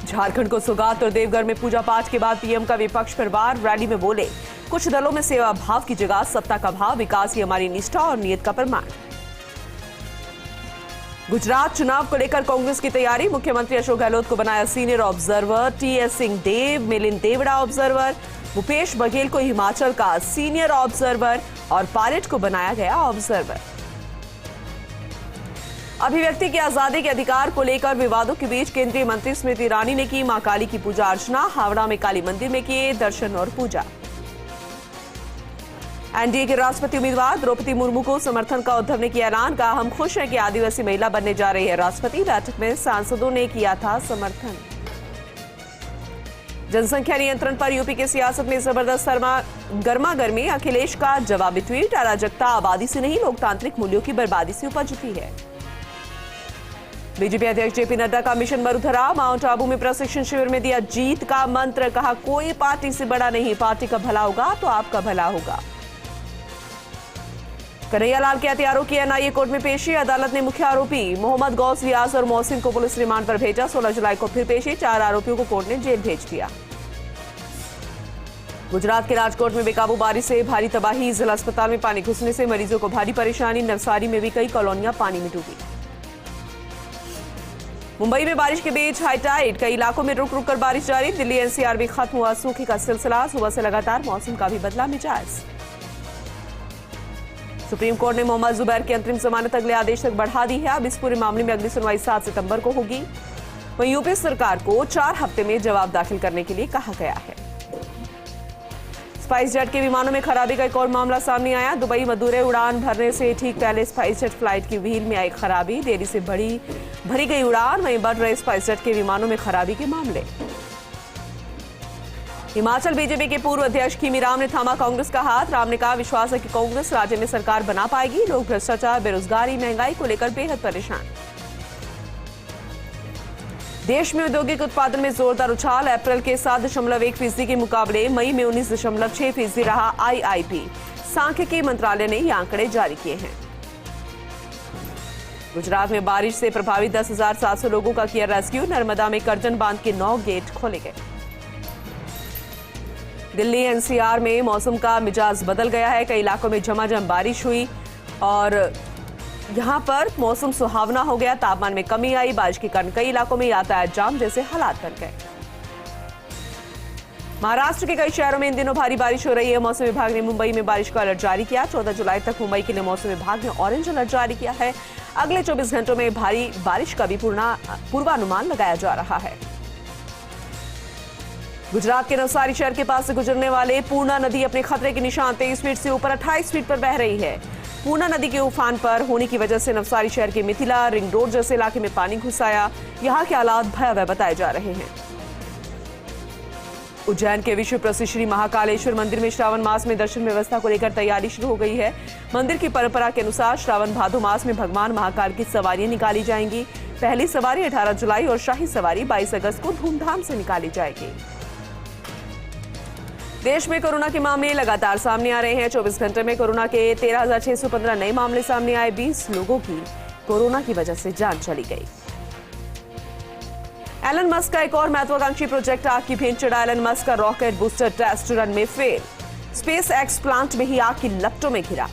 झारखंड को सौगात और देवघर में पूजा पाठ के बाद पीएम का विपक्ष पर वार। रैली में बोले, कुछ दलों में सेवा भाव की जगह सत्ता का भाव, विकास ही हमारी निष्ठा और नियत का प्रमाण। गुजरात चुनाव को लेकर कांग्रेस की तैयारी। मुख्यमंत्री अशोक गहलोत को बनाया senior observer, TS Singhdeo, Milind Deora observer, Bhupesh Baghel को हिमाचल का सीनियर ऑब्जर्वर और पायलट को बनाया गया ऑब्जर्वर। अभिव्यक्ति की आजादी के अधिकार को लेकर विवादों के बीच केंद्रीय मंत्री स्मृति ईरानी ने की मां काली की पूजा अर्चना। हावड़ा में काली मंदिर में किए दर्शन और पूजा। एनडीए के राष्ट्रपति उम्मीदवार द्रौपदी मुर्मू को समर्थन का उद्धव ने किया ऐलान। कहा, हम खुश हैं कि आदिवासी महिला बनने जा रही है राष्ट्रपति। बैठक में सांसदों ने किया था समर्थन। जनसंख्या नियंत्रण पर यूपी की सियासत में जबरदस्त गर्मा गर्मी। अखिलेश का जवाबी ट्वीट, अराजकता आबादी से नहीं लोकतांत्रिक मूल्यों की बर्बादी से उपजती है। बीजेपी अध्यक्ष जेपी नड्डा का मिशन मरुधरा। माउंट आबू में प्रशिक्षण शिविर में दिया जीत का मंत्र। कहा, कोई पार्टी से बड़ा नहीं, पार्टी का भला होगा तो आपका भला होगा। कन्हैयालाल के हत्यारों की एनआईए कोर्ट में पेशी। अदालत ने मुख्य आरोपी मोहम्मद गौस, रियाज और मोहसिन को पुलिस रिमांड पर भेजा। 16 जुलाई को फिर पेशी। 4 आरोपियों को कोर्ट ने जेल भेज दिया। गुजरात के राजकोट में बेकाबू बारिश से भारी तबाही। जिला अस्पताल में पानी घुसने से मरीजों को भारी परेशानी। नवसारी में भी कई कॉलोनियां पानी में डूबी। मुंबई में बारिश के बीच हाई टाइड। कई इलाकों में रुक रुक कर बारिश जारी। दिल्ली एनसीआर में खत्म हुआ सूखे का सिलसिला। सुबह से लगातार मौसम का भी बदला मिजाज। सुप्रीम कोर्ट ने मोहम्मद जुबैर की अंतरिम जमानत अगले आदेश तक बढ़ा दी है। अब इस पूरे मामले में अगली सुनवाई 7 सितंबर को होगी। वहीं यूपी सरकार को 4 हफ्ते में जवाब दाखिल करने के लिए कहा गया है। स्पाइस जेट के विमानों में खराबी का एक और मामला सामने आया। दुबई मदुरै उड़ान भरने से ठीक पहले स्पाइस जेट फ्लाइट की व्हील में आई खराबी। देरी से भरी गई उड़ान, वहीं बढ़ रहे स्पाइस जेट के विमानों में खराबी के मामले। हिमाचल बीजेपी के पूर्व अध्यक्ष खीमी राम ने थामा कांग्रेस का हाथ। राम ने कहा, विश्वास है कि कांग्रेस राज्य में सरकार बना पाएगी। लोग भ्रष्टाचार, बेरोजगारी, महंगाई को लेकर बेहद परेशान। देश में औद्योगिक उत्पादन में जोरदार उछाल। अप्रैल के 7.1% के मुकाबले मई में 19.6% रहा आईआईपी। सांख्यिकी मंत्रालय ने ये आंकड़े जारी किए हैं। गुजरात में बारिश से प्रभावित 10,700 लोगों का किया रेस्क्यू। नर्मदा में करजन बांध के 9 गेट खोले गए। दिल्ली एनसीआर में मौसम का मिजाज बदल गया है। कई इलाकों में झमाझम बारिश हुई और यहां पर मौसम सुहावना हो गया। तापमान में कमी आई। बारिश के कारण कई इलाकों में यातायात जाम जैसे हालात बन गए। महाराष्ट्र के कई शहरों में इन दिनों भारी बारिश हो रही है। मौसम विभाग ने मुंबई में बारिश का अलर्ट जारी किया। 14 जुलाई तक मुंबई के लिए मौसम विभाग ने ऑरेंज अलर्ट जारी किया है। अगले 24 घंटों में भारी बारिश का भी पूर्वानुमान लगाया जा रहा है। गुजरात के नवसारी शहर के पास से गुजरने वाले पूर्णा नदी अपने खतरे के निशान 23 फीट से ऊपर 28 फीट पर बह रही है। पूर्णा नदी के उफान पर होने की वजह से नवसारी शहर के मिथिला रिंग रोड जैसे इलाके में पानी घुस आया। यहां के हालात भयावह बताए जा रहे हैं। उज्जैन के विश्व प्रसिद्ध श्री महाकालेश्वर मंदिर में श्रावण मास में दर्शन व्यवस्था को लेकर तैयारी शुरू हो गई है। मंदिर की परंपरा के अनुसार श्रावण भादो मास में भगवान महाकाल की सवारियां निकाली जाएंगी। पहली सवारी 18 जुलाई और शाही सवारी 22 अगस्त को धूमधाम से निकाली जाएगी। देश में कोरोना के मामले लगातार सामने आ रहे हैं। 24 घंटे में कोरोना के 13,615 नए मामले सामने आए। 20 लोगों की कोरोना की वजह से जान चली गई। एलन मस्क का एक और महत्वाकांक्षी प्रोजेक्ट आग की भेंट चढ़ा। एलन मस्क का रॉकेट बूस्टर टेस्ट रन में फेल। स्पेस एक्स प्लांट में ही आग की लपटों में घिरा।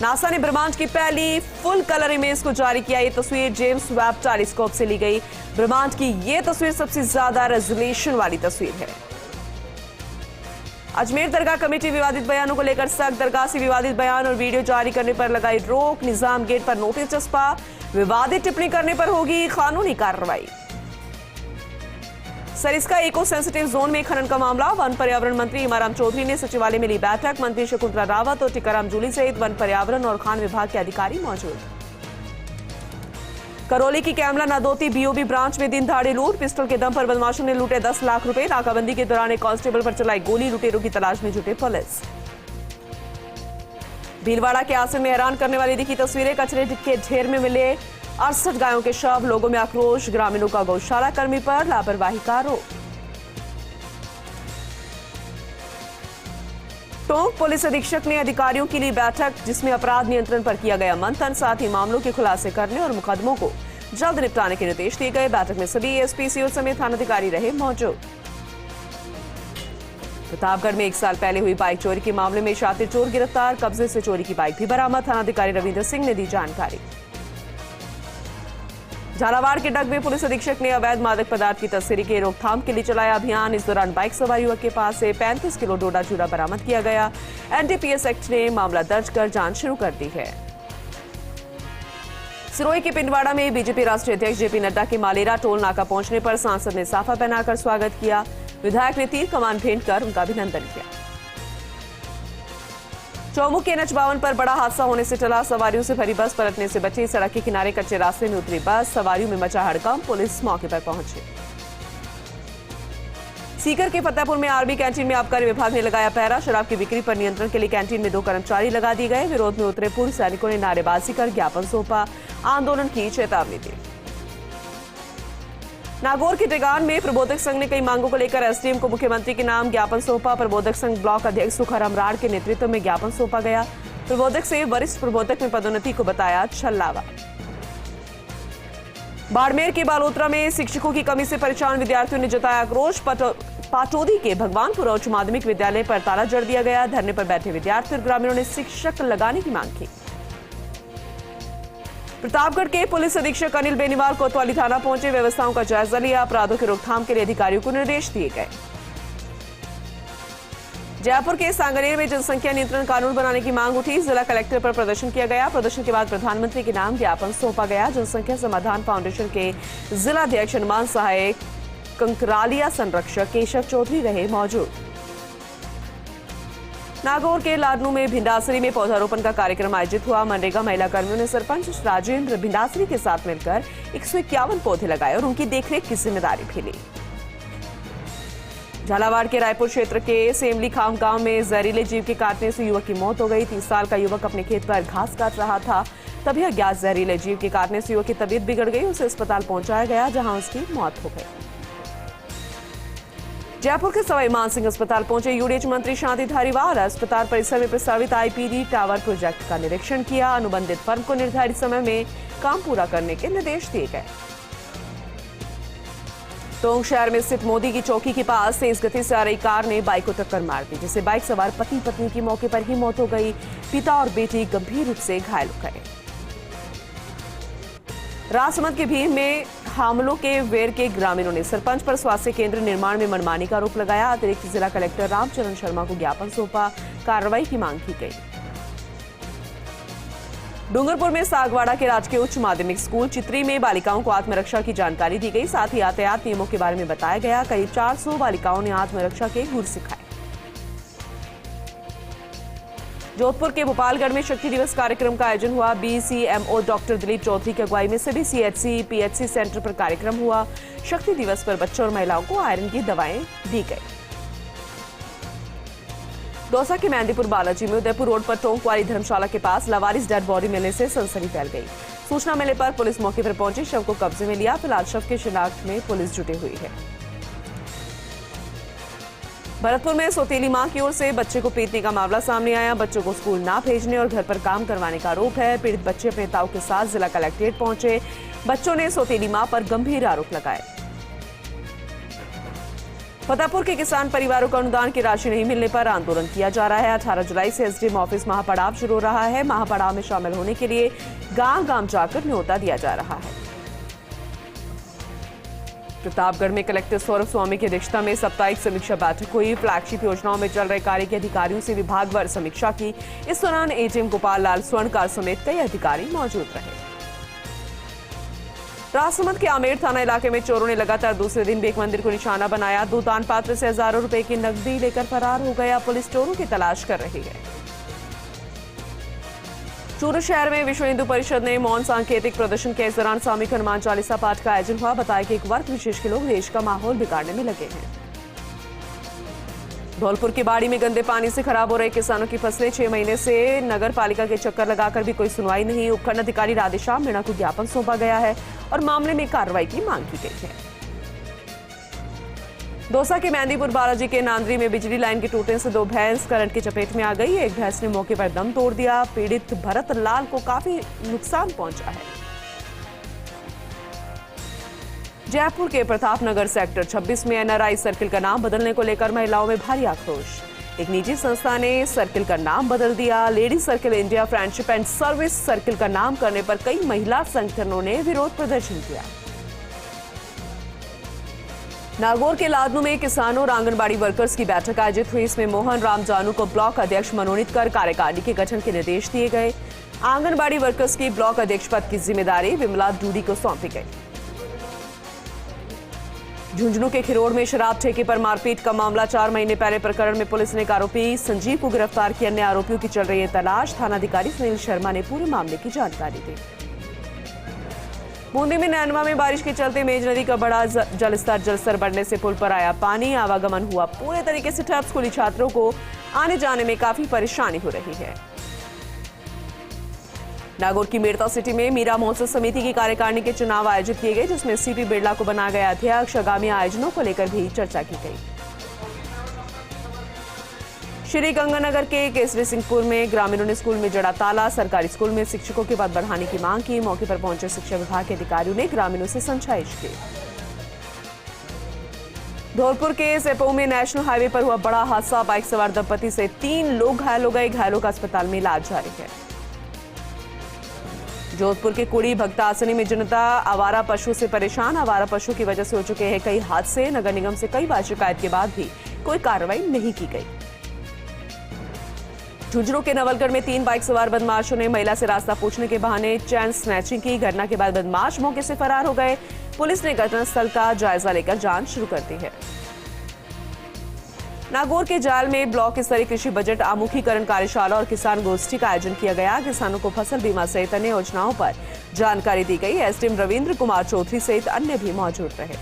नासा ने ब्रह्मांड की पहली फुल कलर इमेज को जारी किया। ये तस्वीर जेम्स वेब टेलीस्कोप से ली गई। ब्रह्मांड की ये तस्वीर सबसे ज्यादा रेजोल्यूशन वाली तस्वीर है। अजमेर दरगाह कमेटी विवादित बयानों को लेकर सख्त। दरगाह से विवादित बयान और वीडियो जारी करने पर लगाई रोक। निजाम गेट पर नोटिस चस्पा। विवादित टिप्पणी करने पर होगी कानूनी कार्रवाई। सरिस्का इको सेंसिटिव जोन में खनन का मामला। वन पर्यावरण मंत्री इमाराम चौधरी ने सचिवालय में ली बैठक। मंत्री शकुंतला रावत और टीकाराम जूली सहित वन पर्यावरण और खान विभाग के अधिकारी मौजूद। करौली की कैमला नादौती बीओबी ब्रांच में दिन दहाड़े लूट। पिस्टल के दम पर बदमाशों ने लूटे 10 लाख रुपए। नाकाबंदी के दौरान एक कांस्टेबल पर चलाई गोली। लुटेरों की तलाश में जुटे पुलिस। भीलवाड़ा के आसन में हैरान करने वाली दिखी तस्वीरें। कचरे के ढेर में मिले 68 गायों के शव। लोगों में आक्रोश। ग्रामीणों का गौशाला कर्मी पर लापरवाही का आरोप। टोंक पुलिस अधीक्षक ने अधिकारियों के लिए बैठक, जिसमें अपराध नियंत्रण पर किया गया मंथन, साथ ही मामलों के खुलासे करने और मुकदमों को जल्द निपटाने के निर्देश दिए गए। बैठक में सभी एसपी, सीओ समेत थानाधिकारी रहे मौजूद। प्रतापगढ़ में 1 साल पहले हुई बाइक चोरी के मामले में शातिर चोर गिरफ्तार, कब्जे से चोरी की बाइक भी बरामद। थानाधिकारी रविंद्र सिंह ने दी जानकारी। झालावाड़ के डग में पुलिस अधीक्षक ने अवैध मादक पदार्थ की तस्करी के रोकथाम के लिए चलाया अभियान। इस दौरान बाइक सवार युवक के पास से 35 किलो डोडा चूरा बरामद किया गया। एनडीपीएस एक्ट ने मामला दर्ज कर जांच शुरू कर दी है। सिरोही के पिंडवाड़ा में बीजेपी राष्ट्रीय अध्यक्ष जेपी नड्डा के मालेरा टोल नाका पहुंचने पर सांसद ने साफा पहनाकर स्वागत किया। विधायक ने तीर कमान भेंट कर उनका अभिनंदन किया। चौमुख के NH52 पर बड़ा हादसा होने से टला, सवारियों से भरी बस पलटने से बची। सड़क के किनारे कच्चे रास्ते में उतरी बस, सवारियों में मचा हड़कंप, पुलिस मौके पर पहुंची। सीकर के फतेहपुर में आर्मी कैंटीन में आबकारी विभाग ने लगाया पहरा। शराब की बिक्री पर नियंत्रण के लिए कैंटीन में 2 कर्मचारी लगा दिए गए। विरोध में उतरे पूर्व सैनिकों ने नारेबाजी कर ज्ञापन सौंपा, आंदोलन की चेतावनी दी। नागौर के टेगान में प्रबोधक संघ ने कई मांगों को लेकर एसडीएम को मुख्यमंत्री के नाम ज्ञापन सौंपा। प्रबोधक संघ ब्लॉक अध्यक्ष सुखाराम राड़ के नेतृत्व में ज्ञापन सौंपा गया। प्रबोधक से वरिष्ठ प्रबोधक में पदोन्नति को बताया छल्लावा। बाड़मेर के बालोतरा में शिक्षकों की कमी से परेशान विद्यार्थियों ने जताया आक्रोश। पाटोदी के भगवानपुर उच्च माध्यमिक विद्यालय पर ताला जड़ दिया गया। धरने पर बैठे विद्यार्थी और ग्रामीणों ने शिक्षक लगाने की मांग की। प्रतापगढ़ के पुलिस अधीक्षक अनिल बेनीवाल कोतवाली थाना पहुंचे, व्यवस्थाओं का जायजा लिया। अपराधों की रोकथाम के लिए अधिकारियों को निर्देश दिए गए। जयपुर के सांगनेर में जनसंख्या नियंत्रण कानून बनाने की मांग उठी। जिला कलेक्टर पर प्रदर्शन किया गया। प्रदर्शन के बाद प्रधानमंत्री के नाम ज्ञापन सौंपा गया। जनसंख्या समाधान फाउंडेशन के जिलाध्यक्ष हनुमान सहायक, कंकरालिया संरक्षक केशव चौधरी रहे मौजूद। नागौर के लाडनू में भिंडासरी में पौधारोपण का कार्यक्रम आयोजित हुआ। मनरेगा महिला कर्मियों ने सरपंच राजेंद्र भिंडासरी के साथ मिलकर 151 पौधे लगाए और उनकी देखरेख की जिम्मेदारी भी ली। झालावाड़ के रायपुर क्षेत्र के सेमली खाम गांव में जहरीले जीव के काटने से युवक की मौत हो गई। 30 साल का युवक अपने खेत पर घास काट रहा था, तभी अज्ञात जहरीले जीव के काटने से युवक की तबीयत बिगड़ गई। उसे अस्पताल पहुंचाया गया, जहां उसकी मौत हो गई। जयपुर के सवाई मानसिंह अस्पताल पहुंचे यूडीएच मंत्री शांति धारीवाल। अस्पताल परिसर में प्रस्तावित आईपीडी टावर प्रोजेक्ट का निरीक्षण किया। अनुबंधित फर्म को निर्धारित समय में काम पूरा करने के निर्देश दिए गए। टोंक शहर में स्थित मोदी की चौकी के पास तेज गति से आ रही कार ने बाइक को टक्कर मार दी, जिससे बाइक सवार पति पत्नी की मौके पर ही मौत हो गई। पिता और बेटी गंभीर रूप से घायल हो गए। राजसमंद के भीम में हामलों के वेर के ग्रामीणों ने सरपंच पर स्वास्थ्य केंद्र निर्माण में मनमानी का आरोप लगाया। अतिरिक्त जिला कलेक्टर रामचरण शर्मा को ज्ञापन सौंपा, कार्रवाई की मांग की गई। डूंगरपुर में सागवाड़ा के राजकीय उच्च माध्यमिक स्कूल चित्री में बालिकाओं को आत्मरक्षा की जानकारी दी गई। साथ ही यातायात नियमों के बारे में बताया गया। करीब 400 बालिकाओं ने आत्मरक्षा के गुर सिखाए। जोधपुर के भोपालगढ़ में शक्ति दिवस कार्यक्रम का आयोजन हुआ। बीसीएमओ डॉक्टर दिलीप चौधरी की अगुवाई में सभी सीएचसी पीएचसी सेंटर पर कार्यक्रम हुआ। शक्ति दिवस पर बच्चों और महिलाओं को आयरन की दवाएं दी गई। दौसा के मेहंदीपुर बालाजी में उदयपुर रोड पर टोंक वाली धर्मशाला के पास लावारिस डेड बॉडी मिलने से सनसनी फैल गई। सूचना मिलने पर पुलिस मौके पर पहुंची, शव को कब्जे में लिया। फिलहाल शव की शिनाख्त में पुलिस जुटी हुई है। भरतपुर में सौतेली मां की ओर से बच्चे को पीटने का मामला सामने आया। बच्चों को स्कूल ना भेजने और घर पर काम करवाने का आरोप है। पीड़ित बच्चे अपने ताऊ के साथ जिला कलेक्ट्रेट पहुंचे। बच्चों ने सौतेली मां पर गंभीर आरोप लगाए। फतेहपुर के किसान परिवारों को अनुदान की राशि नहीं मिलने पर आंदोलन किया जा रहा है। 18 जुलाई से एसडीएम ऑफिस महापड़ाव शुरू हो रहा है। महापड़ाव में शामिल होने के लिए गांव-गांव जाकर न्योता दिया जा रहा है। प्रतापगढ़ में कलेक्टर सौरभ स्वामी की अध्यक्षता में साप्ताहिक समीक्षा बैठक हुई। फ्लैगशिप योजनाओं में चल रहे कार्य के अधिकारियों से विभागवार समीक्षा की। इस दौरान एजीएम गोपाल लाल स्वर्णकार समेत कई अधिकारी मौजूद रहे। राजसमंद के आमेर थाना इलाके में चोरों ने लगातार दूसरे दिन भी एक मंदिर को निशाना बनाया। दो दान पात्र से हजारों रुपए की नकदी लेकर फरार हो गया। पुलिस चोरों की तलाश कर रही है। चूरू शहर में विश्व हिंदू परिषद ने मौन सांकेतिक प्रदर्शन के इस दौरान सामूहिक हनुमान चालीसा पाठ का आयोजन हुआ। बताया कि एक वर्ग विशेष के लोग देश का माहौल बिगाड़ने में लगे हैं। धौलपुर की बाड़ी में गंदे पानी से खराब हो रहे किसानों की फसलें 6 महीने से नगर पालिका के चक्कर लगाकर भी कोई सुनवाई नहीं। उपखंड अधिकारी राधेश्याम मीणा को ज्ञापन सौंपा गया है और मामले में कार्रवाई की मांग की गई है। दौसा के मेहंदीपुर बालाजी के नांदरी में बिजली लाइन के टूटने से 2 भैंस करंट की चपेट में आ गई। एक भैंस ने मौके पर दम तोड़ दिया। पीड़ित भरत लाल को काफी नुकसान पहुंचा है। जयपुर के प्रताप नगर सेक्टर 26 में एनआरआई सर्किल का नाम बदलने को लेकर महिलाओं में भारी आक्रोश। एक निजी संस्था ने सर्किल का नाम बदल दिया। Ladies circle India friendship and service circle का नाम करने पर कई महिला संगठनों ने विरोध प्रदर्शन किया। नागौर के लादनू में किसानों और आंगनबाड़ी वर्कर्स की बैठक आयोजित हुई। इसमें मोहन राम जानू को ब्लॉक अध्यक्ष मनोनीत कर कार्यकारिणी के गठन के निर्देश दिए गए। आंगनबाड़ी वर्कर्स की ब्लॉक अध्यक्ष पद की जिम्मेदारी विमला डूडी को सौंपी गई। झुंझुनू के खिरोड़ में शराब ठेके पर मारपीट का मामला। 4 महीने पहले प्रकरण में पुलिस ने एक आरोपी संजीव को गिरफ्तार किया। अन्य आरोपियों की चल रही है तलाश। थानाधिकारी सुनील शर्मा ने पूरे मामले की जानकारी दी। बूंदी में नैनवा में बारिश के चलते मेज नदी का बड़ा जलस्तर बढ़ने से पुल पर आया पानी। आवागमन हुआ पूरे तरीके से ठप। स्कूली छात्रों को आने जाने में काफी परेशानी हो रही है। नागौर की मेड़ता सिटी में मीरा महोत्सव समिति की कार्यकारिणी के चुनाव आयोजित किए गए, जिसमें सीपी बिरला को बनाया गया अध्यक्ष। आगामी आयोजनों को लेकर भी चर्चा की गई। श्री गंगानगर के केसरी सिंहपुर में ग्रामीणों ने स्कूल में जड़ा ताला। सरकारी स्कूल में शिक्षकों के पद बढ़ाने की मांग की। मौके पर पहुंचे शिक्षा विभाग के अधिकारियों ने ग्रामीणों से समझाइश की। धौलपुर के सेपो में नेशनल हाईवे पर हुआ बड़ा हादसा। बाइक सवार दंपति से 3 लोग घायल हो गए। घायलों का अस्पताल में इलाज जारी है। जोधपुर के कुड़ी भक्तासनी में जनता आवारा पशु से परेशान। आवारा पशु की वजह से हो चुके हैं कई हादसे। नगर निगम से कई बार शिकायत के बाद भी कोई कार्रवाई नहीं की गई। झुंझुनू के नवलगढ़ में 3 बाइक सवार बदमाशों ने महिला से रास्ता पूछने के बहाने चैन स्नैचिंग की। घटना के बाद बदमाश मौके से फरार हो गए। पुलिस ने घटनास्थल का जायजा लेकर जांच शुरू कर दी है। नागौर के जाल में ब्लॉक स्तरीय कृषि बजट आमुखीकरण कार्यशाला और किसान गोष्ठी का आयोजन किया गया। किसानों को फसल बीमा सहित अन्य योजनाओं पर जानकारी दी गई। एसडीएम रविंद्र कुमार चौधरी सहित अन्य भी मौजूद रहे।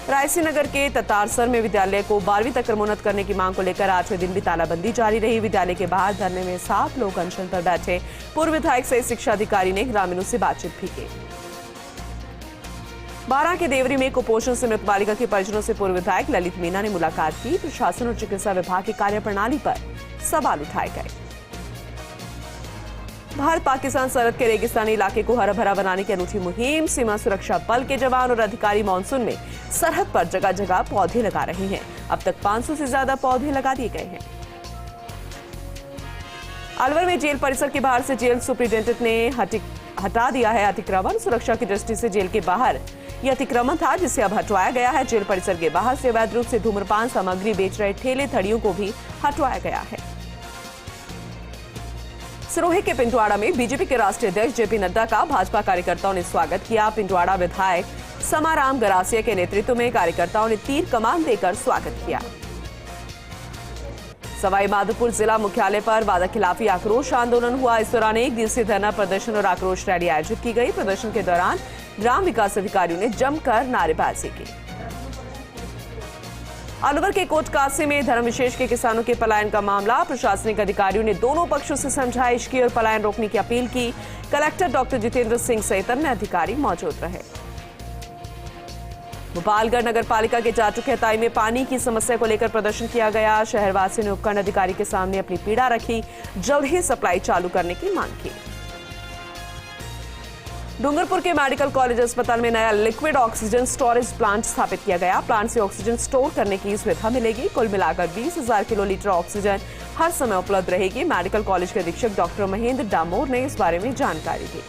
रायसी नगर के ततारसर में विद्यालय को 12वीं तक क्रमोन्नत करने की मांग को लेकर 8वें दिन भी तालाबंदी जारी रही। विद्यालय के बाहर धरने में 7 लोग अनशन पर बैठे। पूर्व विधायक सहित शिक्षा अधिकारी ने ग्रामीणों से बातचीत भी की। बारां के देवरी में कुपोषण से मृत बालिका के परिजनों से पूर्व विधायक ललित मीणा ने मुलाकात की। प्रशासन और चिकित्सा विभाग की कार्यप्रणाली पर सवाल उठाए गए। भारत पाकिस्तान सरहद के रेगिस्तानी इलाके को हरा भरा बनाने की अनूठी मुहिम। सीमा सुरक्षा बल के जवान और अधिकारी मानसून में सरहद पर जगह जगह पौधे लगा रहे हैं। अब तक 500 से ज्यादा पौधे लगा दिए गए हैं। अलवर में जेल परिसर के बाहर से जेल सुप्रिंटेंडेंट ने हटा दिया है अतिक्रमण। सुरक्षा की दृष्टि से जेल के बाहर यह अतिक्रमण था, जिसे अब हटवाया गया है। जेल परिसर के बाहर से अवैध रूप से धूम्रपान सामग्री बेच रहे ठेले थड़ियों को भी हटवाया गया है। सिरोही के पिंटवाड़ा में बीजेपी के राष्ट्रीय अध्यक्ष जेपी नड्डा का भाजपा कार्यकर्ताओं ने स्वागत किया। पिंटवाड़ा विधायक समाराम गरासिया के नेतृत्व में कार्यकर्ताओं ने तीर कमान देकर स्वागत किया। सवाई माधोपुर जिला मुख्यालय पर वादा खिलाफी आक्रोश आंदोलन हुआ। इस दौरान 1 दिवसीय धरना प्रदर्शन और आक्रोश रैली आयोजित की गई। प्रदर्शन के दौरान ग्राम विकास अधिकारियों ने जमकर नारेबाजी की। अलवर के कोटकासी में धर्म विशेष के किसानों के पलायन का मामला। प्रशासनिक अधिकारियों ने दोनों पक्षों से समझाइश की और पलायन रोकने की अपील की। कलेक्टर डॉक्टर जितेंद्र सिंह सहित अन्य अधिकारी मौजूद रहे। गोपालगढ़ नगर पालिका के जाटू खेताई में पानी की समस्या को लेकर प्रदर्शन किया गया। शहरवासियों ने उपखंड अधिकारी के सामने अपनी पीड़ा रखी। जल्द ही सप्लाई चालू करने की मांग की। डूंगरपुर के मेडिकल कॉलेज अस्पताल में नया लिक्विड ऑक्सीजन स्टोरेज प्लांट स्थापित किया गया। प्लांट से ऑक्सीजन स्टोर करने की सुविधा मिलेगी। कुल मिलाकर 20,000 किलोलीटर ऑक्सीजन हर समय उपलब्ध रहेगी। मेडिकल कॉलेज के अधीक्षक डॉक्टर महेंद्र डामोर ने इस बारे में जानकारी दी।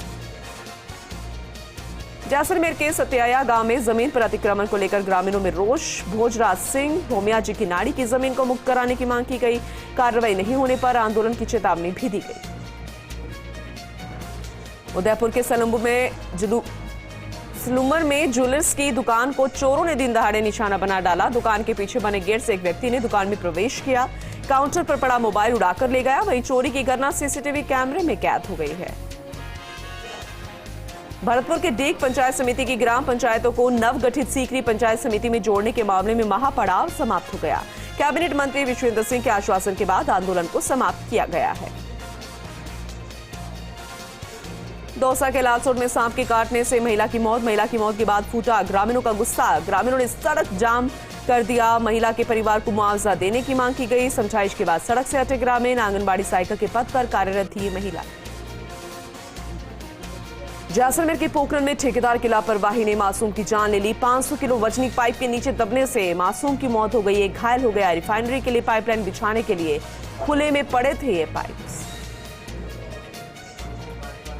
जैसलमेर के सत्याया गांव में जमीन पर अतिक्रमण को लेकर ग्रामीणों में रोष। भोजराज सिंह भोमिया जी की नाड़ी की जमीन को मुक्त कराने की मांग की गई। कार्रवाई नहीं होने पर आंदोलन की चेतावनी भी दी गई। उदयपुर के सलूमर में ज्वेलर्स की दुकान को चोरों ने दिन दहाड़े निशाना बना डाला। दुकान के पीछे बने गेट से एक व्यक्ति ने दुकान में प्रवेश किया। काउंटर पर पड़ा मोबाइल उड़ाकर ले गया। वहीं चोरी की घटना सीसीटीवी कैमरे में कैद हो गई है। भरतपुर के डीग पंचायत समिति की ग्राम पंचायतों को नवगठित सीकरी पंचायत समिति में जोड़ने के मामले में महापड़ाव समाप्त हो गया। कैबिनेट मंत्री विश्वेंद्र सिंह के आश्वासन के बाद आंदोलन को समाप्त किया गया है। दौसा के लालसोट में सांप के काटने से महिला की मौत के बाद फूटा ग्रामीणों का गुस्सा। ग्रामीणों ने सड़क जाम कर दिया। महिला के परिवार को मुआवजा देने की मांग की गई। समझाइश के बाद सड़क से हटे ग्रामीण। आंगनबाड़ी सहायिका के पद पर कार्यरत थी महिला। जैसलमेर के पोखरण में ठेकेदार की लापरवाही ने मासूम की जान ले ली। 500 किलो वजनी पाइप के नीचे दबने से मासूम की मौत हो गई, एक घायल हो गया। रिफाइनरी के लिए पाइपलाइन बिछाने के लिए खुले में पड़े थे ये पाइप्स।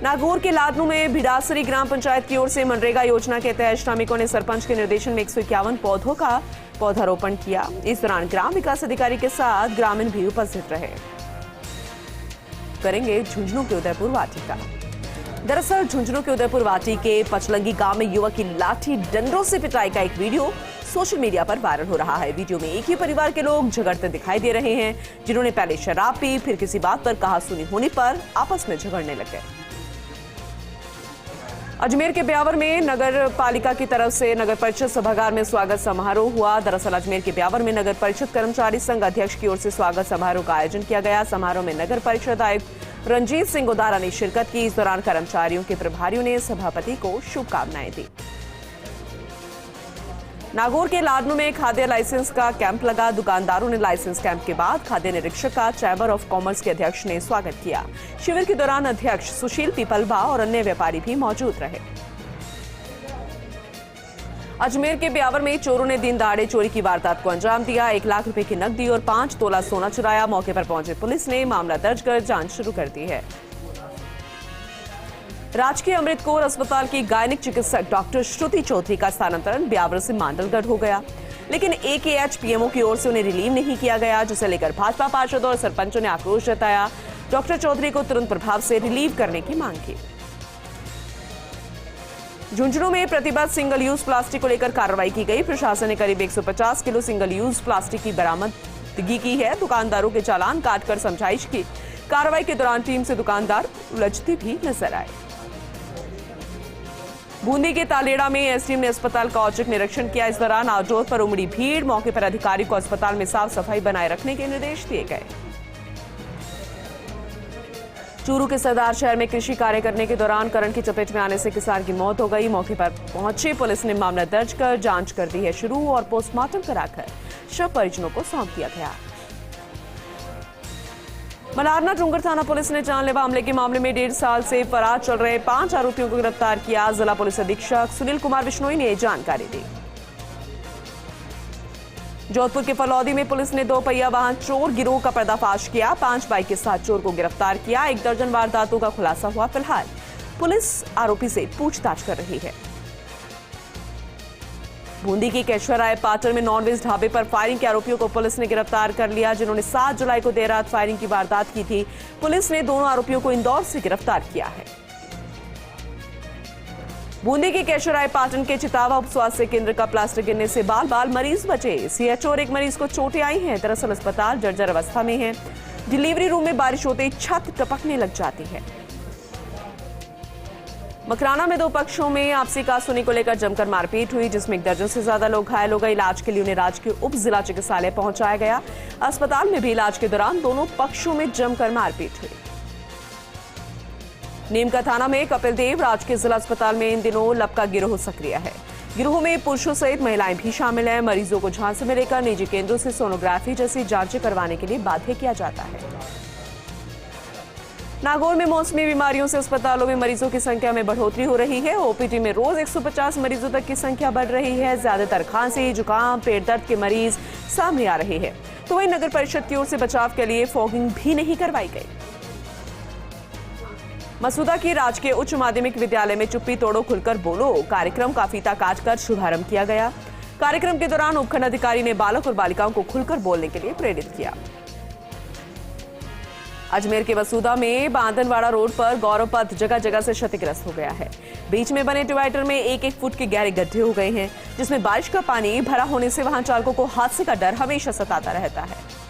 नागौर के लादनू में भिडासरी ग्राम पंचायत की ओर से मनरेगा योजना के तहत श्रमिकों ने सरपंच के निर्देशन में 151 पौधों का पौधारोपण किया। इस दौरान ग्राम विकास अधिकारी के साथ ग्रामीण भी उपस्थित रहे। करेंगे झुंझुनू के उदयपुर वाटी का। दरअसल झुंझुनू के उदयपुर वाटी के पचलंगी गांव में युवक की लाठी डंडों से पिटाई का एक वीडियो सोशल मीडिया पर वायरल हो रहा है। वीडियो में एक ही परिवार के लोग झगड़ते दिखाई दे रहे हैं, जिन्होंने पहले शराब पी, फिर किसी बात पर कहासुनी होने पर आपस में झगड़ने लगे। अजमेर के ब्यावर में नगर पालिका की तरफ से नगर परिषद सभागार में स्वागत समारोह हुआ। दरअसल अजमेर के ब्यावर में नगर परिषद कर्मचारी संघ अध्यक्ष की ओर से स्वागत समारोह का आयोजन किया गया। समारोह में नगर परिषद आयुक्त रंजीत सिंह गोदारा ने शिरकत की। इस दौरान कर्मचारियों के प्रभारियों ने सभापति को शुभकामनाएं दी। नागौर के लाडनू में खाद्य लाइसेंस का कैंप लगा। दुकानदारों ने लाइसेंस कैंप के बाद खाद्य निरीक्षक का चैम्बर ऑफ कॉमर्स के अध्यक्ष ने स्वागत किया। शिविर के दौरान अध्यक्ष सुशील पीपलवा और अन्य व्यापारी भी मौजूद रहे। अजमेर के ब्यावर में चोरों ने दिन दहाड़े चोरी की वारदात को अंजाम दिया। 1 लाख रुपए की नकदी और 5 तोला सोना चुराया। मौके पर पहुंचे पुलिस ने मामला दर्ज कर जांच शुरू कर दी है। राजकीय अमृत कौर अस्पताल की गायनिक चिकित्सक डॉक्टर श्रुति चौधरी का स्थानांतरण ब्यावर से मांडलगढ़ हो गया, लेकिन AKH PMO की ओर से उन्हें रिलीव नहीं किया गया, जिसे लेकर भाजपा पार्षदों और सरपंचों ने आक्रोश जताया। डॉक्टर चौधरी को तुरंत प्रभाव से रिलीव करने की मांग की। झुंझुनू में प्रतिबद्ध सिंगल यूज प्लास्टिक को लेकर कार्रवाई की गई। प्रशासन ने करीब 150 किलो सिंगल यूज प्लास्टिक की बरामदगी की है। दुकानदारों के चालान काटकर समझाइश की। कार्रवाई के दौरान टीम से दुकानदार उलझते भी नजर आए। बूंदी के तालेड़ा में एसडीएम ने अस्पताल का औचक निरीक्षण किया। इस दौरान आउटडोर पर उमड़ी भीड़। मौके पर अधिकारी को अस्पताल में साफ सफाई बनाए रखने के निर्देश दिए गए। चूरू के सरदार शहर में कृषि कार्य करने के दौरान करंट की चपेट में आने से किसान की मौत हो गई। मौके पर पहुंची पुलिस ने मामला दर्ज कर जांच कर दी है शुरू और पोस्टमार्टम कराकर शव परिजनों को सौंप दिया गया। मलारना डूंगर थाना पुलिस ने जानलेवा हमले के मामले में 1.5 साल से फरार चल रहे 5 आरोपियों को गिरफ्तार किया। जिला पुलिस अधीक्षक सुनील कुमार बिश्नोई ने जानकारी दी। जोधपुर के फलौदी में पुलिस ने 2 पहिया वाहन चोर गिरोह का पर्दाफाश किया। 5 बाइक के साथ चोर को गिरफ्तार किया। 1 दर्जन वारदातों का खुलासा हुआ। फिलहाल पुलिस आरोपी से पूछताछ कर रही है। बूंदी की केशवराय पाटर में नॉनवेज ढाबे पर फायरिंग के आरोपियों को पुलिस ने गिरफ्तार कर लिया, जिन्होंने 7 जुलाई को देर रात फायरिंग की वारदात की थी। पुलिस ने दोनों आरोपियों को इंदौर से गिरफ्तार किया है। बूंदी के केशवराय पाटन के चितावा उप स्वास्थ्य केंद्र का प्लास्टिक गिरने से बाल मरीज बचे। CHO और एक मरीज को चोटें आई हैं। दरअसल अस्पताल जर्जर अवस्था में है। डिलीवरी रूम में बारिश होते ही छत टपकने लग जाती है। मकराना में 2 पक्षों में आपसी कहासुनी को लेकर जमकर मारपीट हुई, जिसमें 1 दर्जन से ज्यादा लोग घायल हो गए। इलाज के लिए उन्हें राजकीय उप जिला चिकित्सालय पहुंचाया गया। अस्पताल में भी इलाज के दौरान दोनों पक्षों में जमकर मारपीट हुई। नीमका थाना में कपिल देव राजकीय जिला अस्पताल में इन दिनों लपका गिरोह सक्रिय है। गिरोह में पुरुषों सहित महिलाएं भी शामिल हैं। मरीजों को झांसे में लेकर निजी केंद्रों से सोनोग्राफी जैसी जांचें करवाने के लिए बाध्य किया जाता है। नागौर में मौसमी बीमारियों से अस्पतालों में मरीजों की संख्या में बढ़ोतरी हो रही है। OPD में रोज 150 मरीजों तक की संख्या बढ़ रही है। ज्यादातर खांसी, जुकाम, पेट दर्द के मरीज सामने आ रहे हैं। तो वहीं नगर परिषद की ओर से बचाव के लिए फॉगिंग भी नहीं करवाई गई। मसूदा की राजकीय उच्च माध्यमिक विद्यालय में चुप्पी तोड़ो खुलकर बोलो कार्यक्रम का फीता काटकर शुभारंभ किया गया। कार्यक्रम के दौरान उपखंड अधिकारी ने बालक और बालिकाओं को खुलकर बोलने के लिए प्रेरित किया। अजमेर के मसूदा में बांधनवाड़ा रोड पर गौरव पथ जगह जगह से क्षतिग्रस्त हो गया है। बीच में बने डिवाइडर में 1-1 फुट के गहरे गड्ढे हो गए हैं, जिसमें बारिश का पानी भरा होने से वाहन चालकों को हादसे का डर हमेशा सताता रहता है।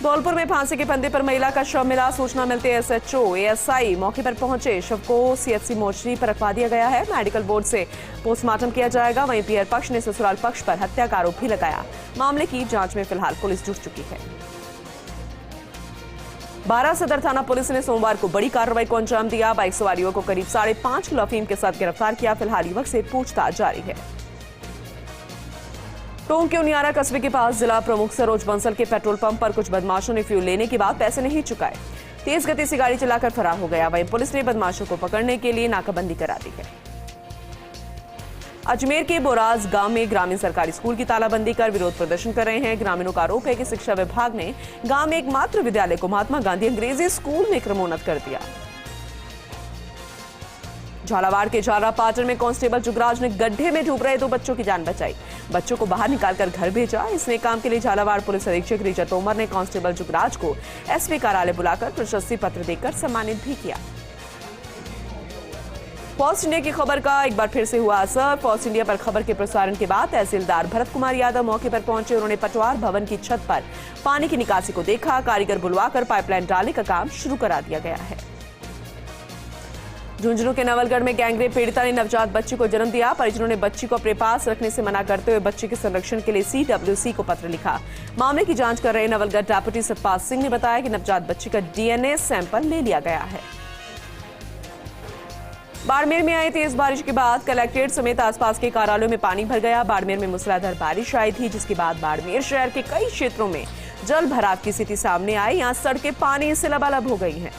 धौलपुर में फांसी के फंदे पर महिला का शव मिला। सूचना मिलते SHO ASI मौके पर पहुंचे। शव को CHC मोर्चरी पर रखवा दिया गया है। मेडिकल बोर्ड से पोस्टमार्टम किया जाएगा। वहीं पीयर पक्ष ने ससुराल पक्ष पर हत्या का आरोप भी लगाया। मामले की जांच में फिलहाल पुलिस जुट चुकी है। 12 सदर थाना पुलिस ने सोमवार को बड़ी कार्रवाई को अंजाम दिया। बाइक सवारियों को करीब 5.5 किलो अफीम के साथ गिरफ्तार किया। फिलहाल युवक से पूछताछ जारी है। टोंक के उनियारा कस्बे के पास जिला प्रमुख सरोज बंसल के पेट्रोल पंप पर कुछ बदमाशों ने फ्यूल लेने के बाद पैसे नहीं चुकाए। तेज गति से गाड़ी चलाकर फरार हो गया। वहीं पुलिस ने बदमाशों को पकड़ने के लिए नाकाबंदी करा दी है। अजमेर के बोराज गांव में ग्रामीण सरकारी स्कूल की तालाबंदी कर विरोध प्रदर्शन कर रहे हैं। ग्रामीणों का आरोप है कि शिक्षा विभाग ने गांव में एकमात्र विद्यालय को महात्मा गांधी अंग्रेजी स्कूल में क्रमोन्नत कर दिया। झालावाड़ के झालरापाटन में कांस्टेबल जुगराज ने गड्ढे में डूब रहे 2 बच्चों की जान बचाई। बच्चों को बाहर निकालकर घर भेजा। इसने काम के लिए झालावाड़ पुलिस अधीक्षक रिचा तोमर ने कांस्टेबल जुगराज को एसपी कार्यालय बुलाकर प्रशस्ति पत्र देकर सम्मानित भी किया। फॉक्स इंडिया की खबर का एक बार फिर से हुआ असर। फॉक्स इंडिया पर खबर के प्रसारण के बाद तहसीलदार भरत कुमार यादव मौके पर पहुंचे। उन्होंने पटवार भवन की छत पर पानी की निकासी को देखा। कारीगर बुलवाकर पाइपलाइन डालने का काम शुरू करा दिया गया है। झुंझुनू के नवलगढ़ में गैंगरेप पीड़िता ने नवजात बच्ची को जन्म दिया। परिजनों ने बच्ची को अपने पास रखने से मना करते हुए बच्ची के संरक्षण के लिए CWC को पत्र लिखा। मामले की जांच कर रहे नवलगढ़ डेप्यूटी सतपाल सिंह ने बताया कि नवजात बच्ची का DNA सैंपल ले लिया गया है। बाड़मेर में आई तेज बारिश के बाद कलेक्ट्रेट समेत आसपास के कार्यालयों में पानी भर गया। बाड़मेर में मूसलाधार बारिश आई थी, जिसके बाद बाड़मेर शहर के कई क्षेत्रों में जल भराव की स्थिति सामने आई। यहाँ सड़कें पानी से लबालब हो गई हैं।